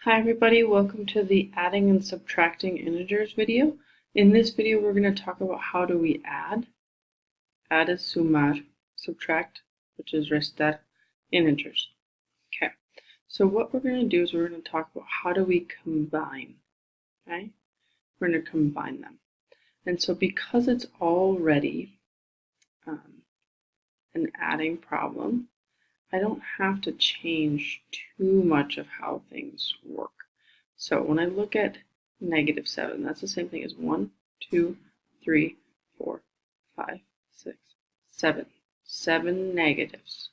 Hi everybody, welcome to the adding and subtracting integers video. In this video we're going to talk about how do we add. Add is sumar, subtract, which is restar, integers. Okay, so what we're going to do is we're going to talk about how do we combine. Okay, we're going to combine them. And so because it's already an adding problem, I don't have to change too much of how things work. So when I look at -7, that's the same thing as 1, 2, 3, 4, 5, 6, 7. 7 negatives.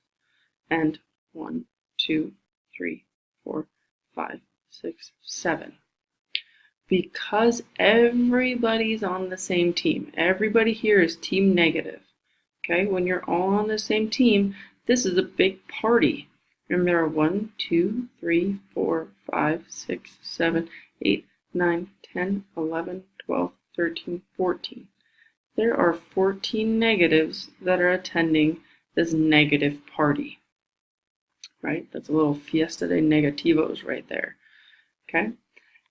And 1, 2, 3, 4, 5, 6, 7. Because everybody's on the same team. Everybody here is team negative. Okay, when you're all on the same team, this is a big party. And there are 1, 2, 3, 4, 5, 6, 7, 8, 9, 10, 11, 12, 13, 14. There are 14 negatives that are attending this negative party. Right? That's a little fiesta de negativos right there. Okay?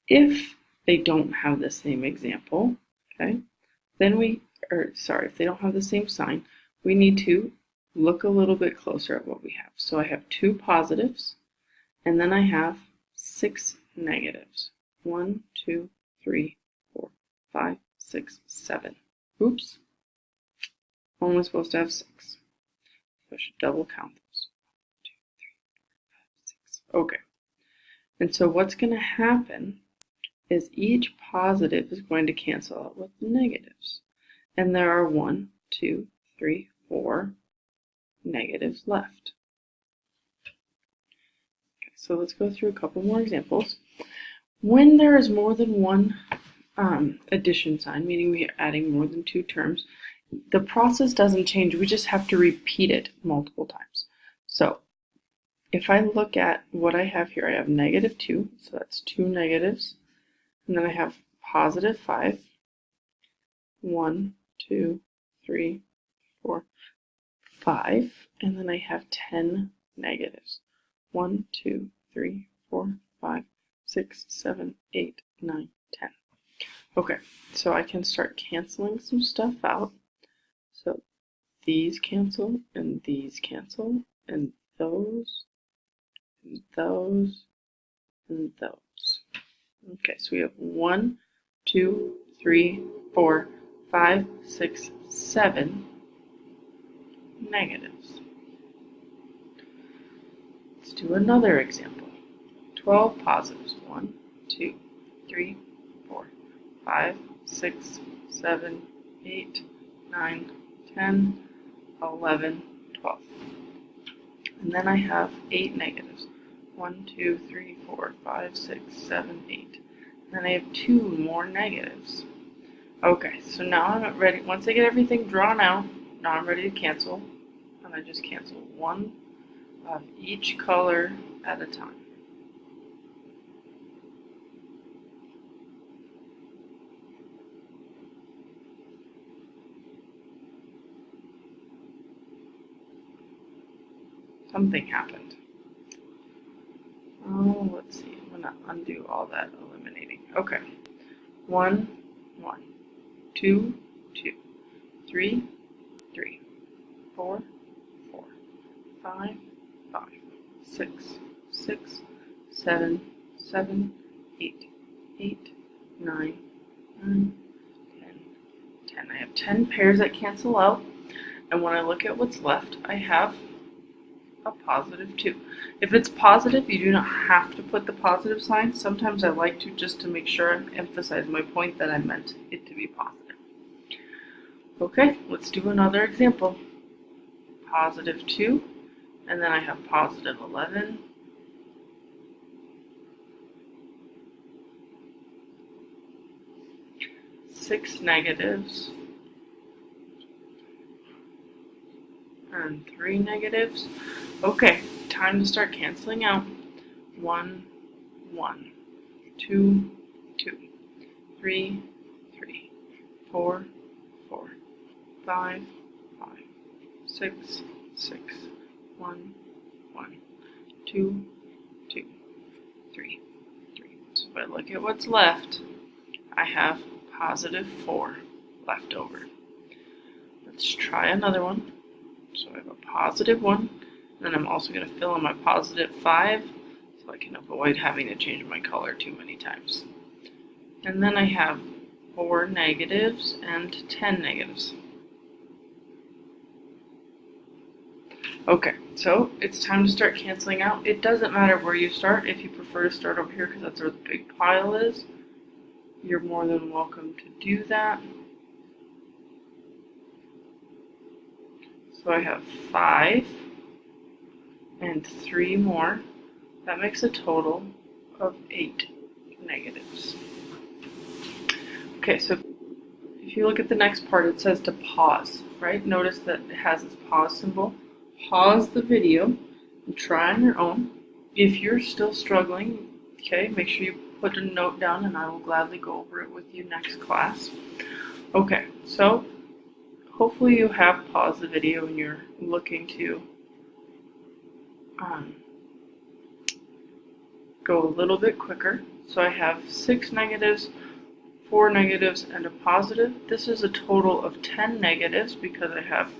If they don't have the same example, okay, then if they don't have the same sign, we need to look a little bit closer at what we have. So I have 2 positives, and then I have 6 negatives. 1, 2, 3, 4, 5, 6, 7. Oops. Only supposed to have 6. So I should double count those. 1, 2, 3, 4, 5, 6. Okay. And so what's going to happen is each positive is going to cancel out with the negatives. And there are 1, 2, 3, 4 negatives left. Okay, so let's go through a couple more examples. When there is more than one addition sign, meaning we are adding more than 2 terms, the process doesn't change. We just have to repeat it multiple times. So if I look at what I have here, I have -2, so that's 2 negatives. And then I have +5, 1, 2, 3, 4, 5, and then I have 10 negatives. 1, 2, 3, 4, 5, 6, 7, 8, 9, 10. Okay, so I can start canceling some stuff out. So these cancel, and these cancel, and those, and those, and those. Okay, so we have 1, 2, 3, 4, 5, 6, 7 negatives. Let's do another example. 12 positives. 1, 2, 3, 4, 5, 6, 7, 8, 9, 10, 11, 12. And then I have 8 negatives. 1, 2, 3, 4, 5, 6, 7, 8. And then I have 2 more negatives. Okay, so now I'm ready. Once I get everything drawn out, now I'm ready to cancel. And I just cancel 1 of each color at a time. Something happened. Oh, let's see. I'm going to undo all that eliminating. Okay. 1, 1, 2, 2, 3, 3, 4, 4, 5, 5, 6, 6, 7, 7, 8, 8, 9, 9, 10, 10. I have 10 pairs that cancel out, and when I look at what's left, I have a +2. If it's positive, you do not have to put the positive sign. Sometimes I like to, just to make sure I emphasize my point that I meant it to be positive. Okay, let's do another example. +2, and then I have +11. Six negatives. And 3 negatives. Okay, time to start canceling out. 1, 1, 2, 2, 3, 3, 4, 4, 5, 5, 6, 6, 1, 1, 2, 2, 3, I look at what's left, I have positive 4 left over. Let's try another one. So I have a positive 1, and then I'm also going to fill in my positive 5 so I can avoid having to change my color too many times. And then I have 4 negatives and 10 negatives. Okay, so it's time to start canceling out. It doesn't matter where you start. If you prefer to start over here because that's where the big pile is, you're more than welcome to do that. So I have 5 and 3 more. That makes a total of 8 negatives. Okay, so if you look at the next part, it says to pause, right? Notice that it has this pause symbol. Pause the video and try on your own. If you're still struggling, okay, make sure you put a note down and I will gladly go over it with you next class. Okay, so hopefully you have paused the video and you're looking to go a little bit quicker. So I have 6 negatives, 4 negatives, and a positive. This is a total of 10 negatives because I have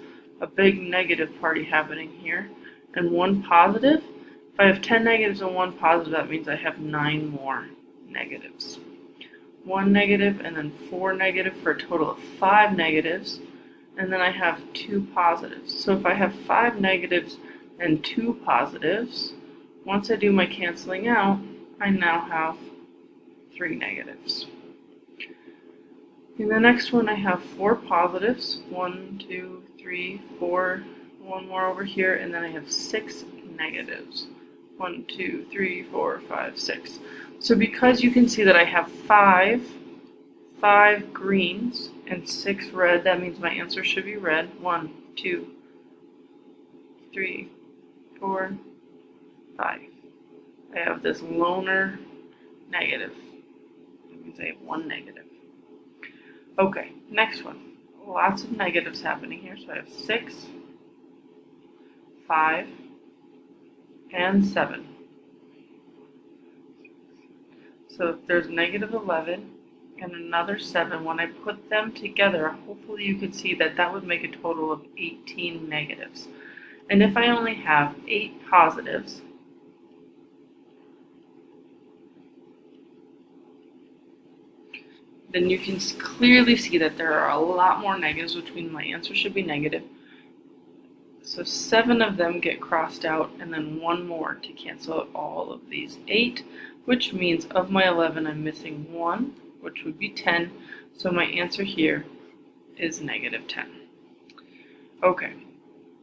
a big negative party happening here, and 1 positive. If I have 10 negatives and 1 positive, that means I have 9 more negatives. 1 negative and then 4 negative for a total of 5 negatives, and then I have 2 positives. So if I have 5 negatives and 2 positives, once I do my canceling out, I now have 3 negatives. In the next one I have 4 positives, 1, 2, 3, 4, 1 more over here, and then I have 6 negatives. 1, 2, 3, 4, 5, 6. So because you can see that I have 5 greens and 6 red, that means my answer should be red. 1, 2, 3, 4, 5. I have this loner negative. That means I have 1 negative. Okay, next one. Lots of negatives happening here. So I have 6, 5, and 7. So if there's negative 11 and another 7, when I put them together, hopefully you could see that that would make a total of 18 negatives. And if I only have 8 positives, then you can clearly see that there are a lot more negatives, which means my answer should be negative. So 7 of them get crossed out, and then 1 more to cancel out all of these 8, which means of my 11 I'm missing 1, which would be 10. So my answer here is negative 10. Okay.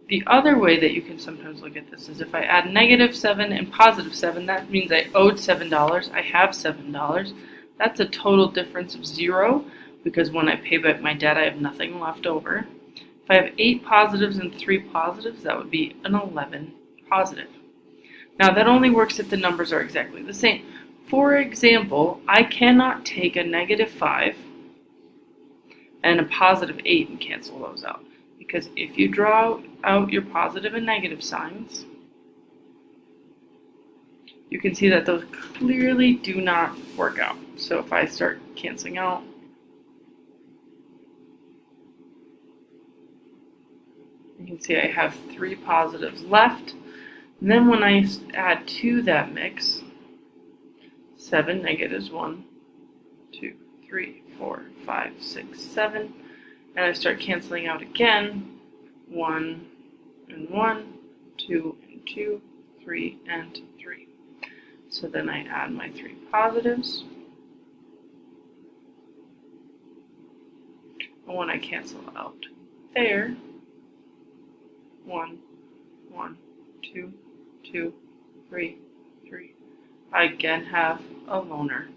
The other way that you can sometimes look at this is if I add negative 7 and positive 7, that means I owed $7. I have $7. That's a total difference of 0, because when I pay back my debt, I have nothing left over. If I have 8 positives and 3 positives, that would be an 11 positive. Now, that only works if the numbers are exactly the same. For example, I cannot take a negative 5 and a positive 8 and cancel those out, because if you draw out your positive and negative signs, you can see that those clearly do not work out. So if I start canceling out, you can see I have 3 positives left. And then when I add to that mix, 7 negatives, 1, 2, 3, 4, 5, 6, 7, and I start canceling out again, 1 and 1, 2 and 2, 3 and 3. So then I add my 3 positives. And when I cancel out there, 1, 1, 2, 2, 3, 3, I again have a loner